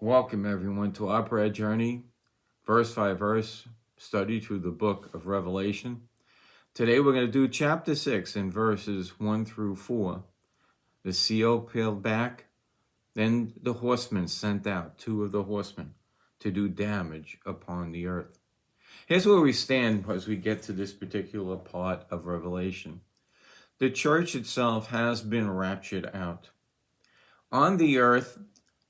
Welcome, everyone, to our prayer journey, verse by verse study through the book of Revelation. Today, we're going to do chapter 6 and verses 1 through 4. The seal peeled back, then the horsemen sent out, two of the horsemen, to do damage upon the earth. Here's where we stand as we get to this particular part of Revelation. The church itself has been raptured out. On the earth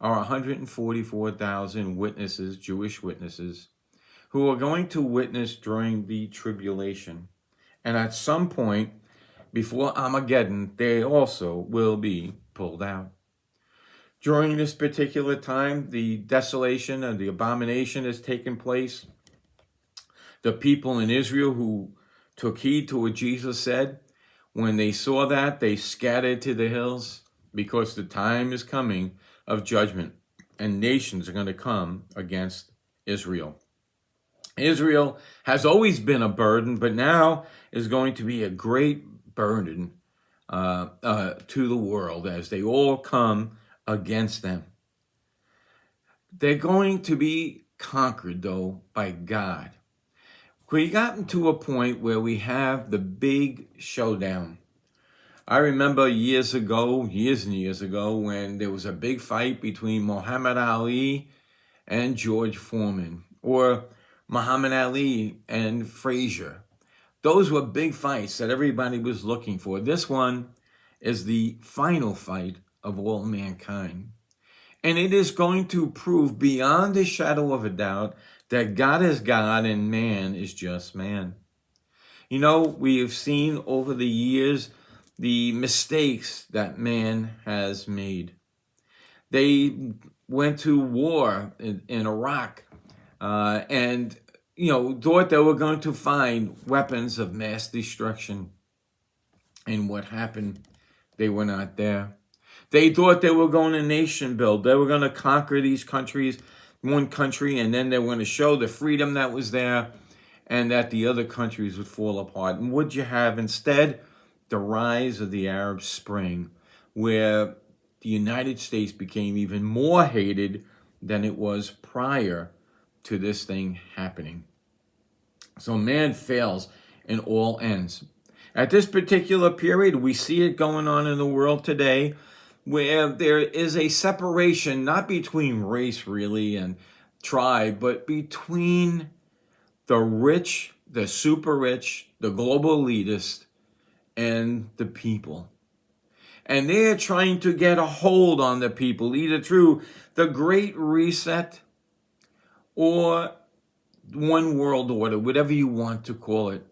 are 144,000 witnesses, Jewish witnesses, who are going to witness during the tribulation. And at some point, before Armageddon, they also will be pulled out. During this particular time, the desolation and the abomination has taken place. The people in Israel who took heed to what Jesus said, when they saw that, they scattered to the hills because the time is coming of judgment, and nations are going to come against Israel. Israel has always been a burden, but now is going to be a great burden to the world as they all come against them. They're going to be conquered, though, by God. We gotten to a point where we have the big showdown. I remember years and years ago, when there was a big fight between Muhammad Ali and George Foreman, or Muhammad Ali and Frazier. Those were big fights that everybody was looking for. This one is the final fight of all mankind. And it is going to prove beyond a shadow of a doubt that God is God and man is just man. You know, we have seen over the years the mistakes that man has made. They went to war in Iraq and, thought they were going to find weapons of mass destruction. And what happened? They were not there. They thought they were going to nation build. They were going to conquer these countries, one country, and then they were going to show the freedom that was there and that the other countries would fall apart. And what you have instead? The rise of the Arab Spring, where the United States became even more hated than it was prior to this thing happening. So man fails in all ends. At this particular period, we see it going on in the world today, where there is a separation, not between race really and tribe, but between the rich, the super rich, the global elitists, and the people. And they're trying to get a hold on the people, either through the Great Reset or one world order, whatever you want to call it,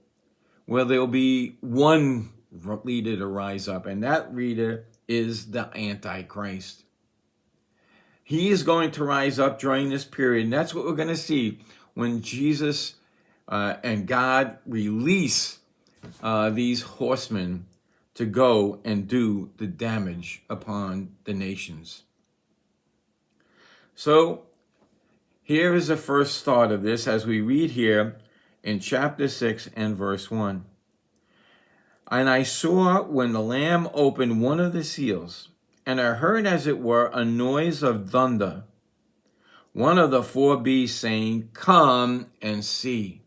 where there'll be one leader to rise up, and that leader is the Antichrist. He is going to rise up during this period, and that's what we're going to see when Jesus and God release these horsemen to go and do the damage upon the nations. So here is the first start of this as we read here in chapter 6 and verse 1. And I saw when the Lamb opened one of the seals, and I heard as it were a noise of thunder, one of the four beasts saying, "Come and see."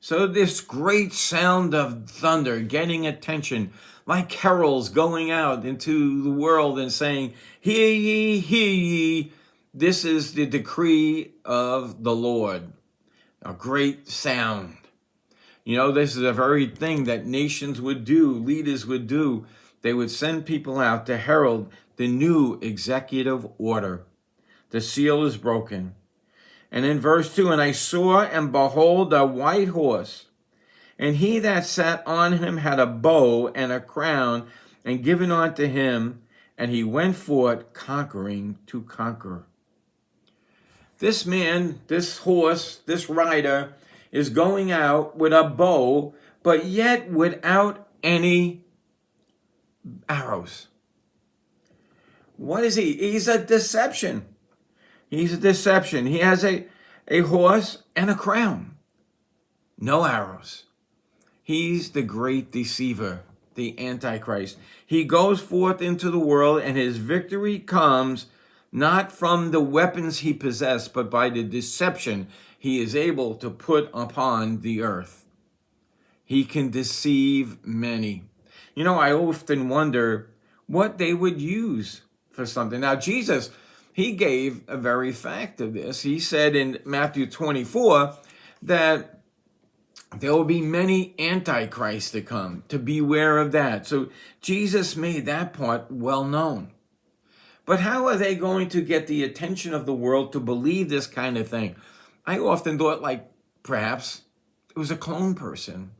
So this great sound of thunder getting attention, like heralds going out into the world and saying, "Hear ye, hear ye, this is the decree of the Lord." A great sound. You know, this is a very thing that nations would do, leaders would do. They would send people out to herald the new executive order. The seal is broken. And in verse 2, and I saw and behold a white horse, and he that sat on him had a bow and a crown, and given unto him, and he went forth conquering to conquer. This man, this horse, this rider is going out with a bow, but yet without any arrows. What is he? He's a deception. He's a deception. He has a horse and a crown. No arrows. He's the great deceiver, the Antichrist. He goes forth into the world, and his victory comes not from the weapons he possessed, but by the deception he is able to put upon the earth. He can deceive many. You know, I often wonder what they would use for something. Now, Jesus, he gave a very fact of this. He said in Matthew 24 that there will be many antichrists to come, to beware of that. So Jesus made that part well known. But how are they going to get the attention of the world to believe this kind of thing? I often thought, like, perhaps it was a clone person.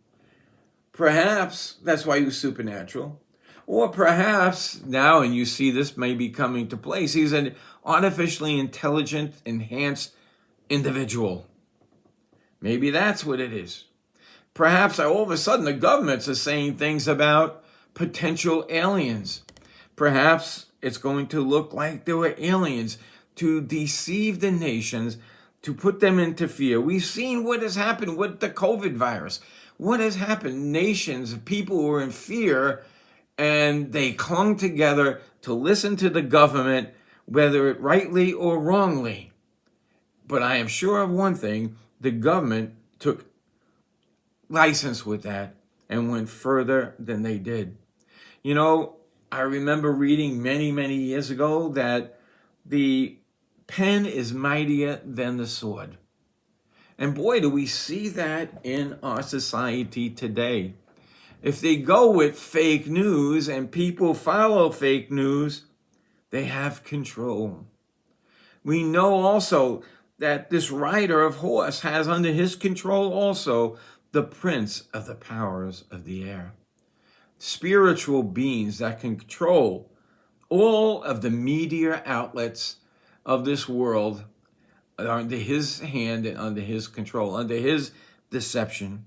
Perhaps that's why he was supernatural. Or perhaps now, and you see this may be coming to place, he's an artificially intelligent, enhanced individual. Maybe that's what it is. Perhaps all of a sudden the governments are saying things about potential aliens. Perhaps it's going to look like there were aliens to deceive the nations, to put them into fear. We've seen what has happened with the COVID virus. What has happened? Nations, people were in fear, and they clung together to listen to the government, whether it rightly or wrongly. But I am sure of one thing, the government took license with that and went further than they did. You know, I remember reading many, many years ago that the pen is mightier than the sword. And boy, do we see that in our society today. If they go with fake news and people follow fake news, they have control. We know also that this rider of horse has under his control also the prince of the powers of the air. Spiritual beings that can control all of the media outlets of this world are under his hand and under his control, under his deception.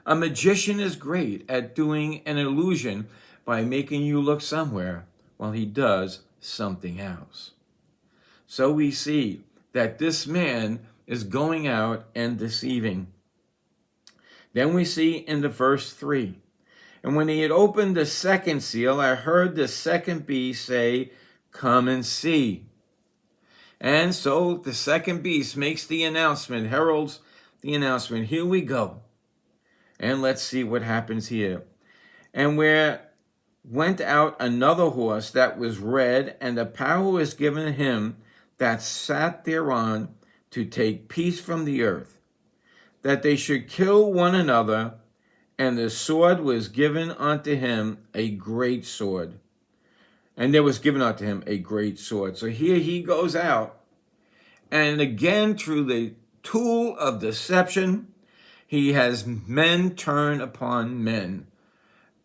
A magician is great at doing an illusion by making you look somewhere while he does something else. So we see that this man is going out and deceiving. Then we see in the verse 3, and when he had opened the second seal, I heard the second beast say, "Come and see." And so the second beast makes the announcement, heralds the announcement. Here we go. And let's see what happens here. And where went out another horse that was red, and the power was given him that sat thereon to take peace from the earth, that they should kill one another, and the sword was given unto him, a great sword. And there was given unto him a great sword. So here he goes out, and again, through the tool of deception, he has men turn upon men,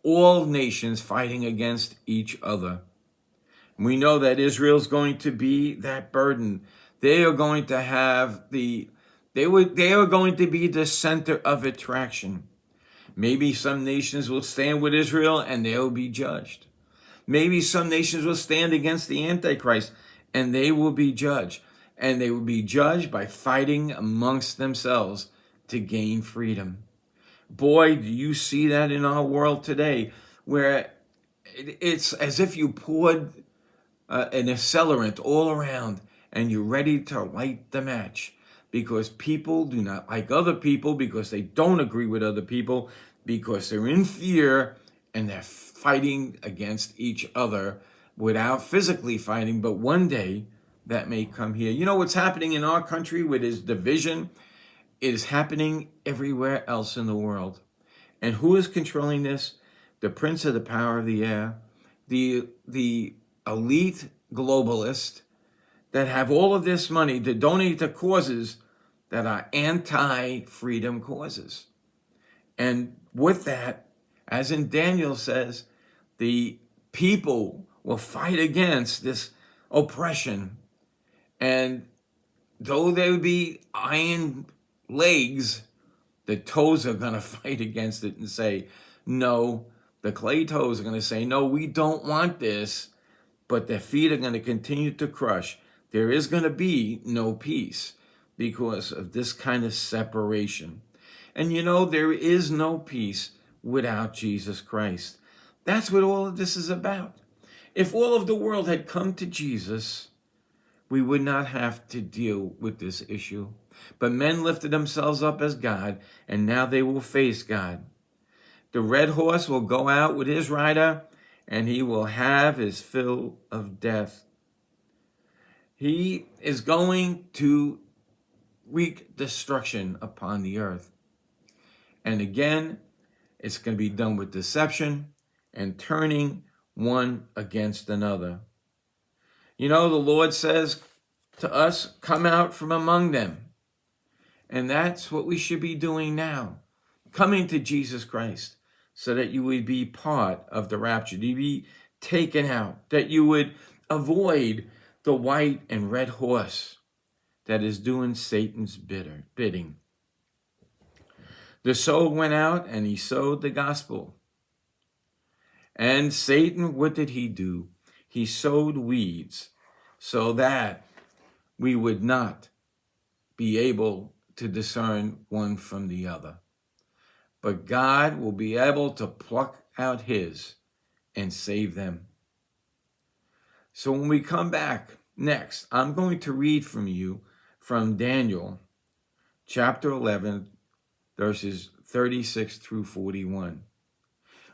all nations fighting against each other. We know that Israel's going to be that burden. They are going to have they are going to be the center of attraction. Maybe some nations will stand with Israel and they'll be judged. Maybe some nations will stand against the Antichrist and they will be judged. And they will be judged by fighting amongst themselves to gain freedom. Boy, do you see that in our world today, where it's as if you poured an accelerant all around and you're ready to light the match, because people do not like other people, because they don't agree with other people, because they're in fear and they're fighting against each other without physically fighting. But one day that may come here. You know what's happening in our country with this division? It is happening everywhere else in the world. And who is controlling this? The prince of the power of the air, the elite globalists that have all of this money to donate to causes that are anti-freedom causes. And with that, as in Daniel says, the people will fight against this oppression. And though there be iron legs, the toes are going to fight against it and say, no. The clay toes are going to say, no, we don't want this. But their feet are going to continue to crush. There is going to be no peace because of this kind of separation. And you know, there is no peace without Jesus Christ. That's what all of this is about. If all of the world had come to Jesus, we would not have to deal with this issue. But men lifted themselves up as God, and now they will face God. The red horse will go out with his rider, and he will have his fill of death. He is going to wreak destruction upon the earth. And again, it's going to be done with deception and turning one against another. You know, the Lord says to us, come out from among them. And that's what we should be doing now. Coming to Jesus Christ so that you would be part of the rapture, to be taken out, that you would avoid the white and red horse that is doing Satan's bidding. The sower went out and he sowed the gospel. And Satan, what did he do? He sowed weeds so that we would not be able to discern one from the other. But God will be able to pluck out his and save them. So when we come back next, I'm going to read from you from Daniel chapter 11, verses 36 through 41,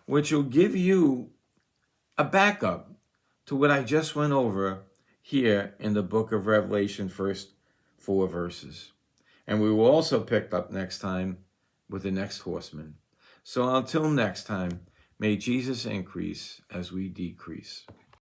which will give you a backup to what I just went over here in the book of Revelation, first 4 verses. And we will also pick up next time with the next horseman. So until next time, may Jesus increase as we decrease.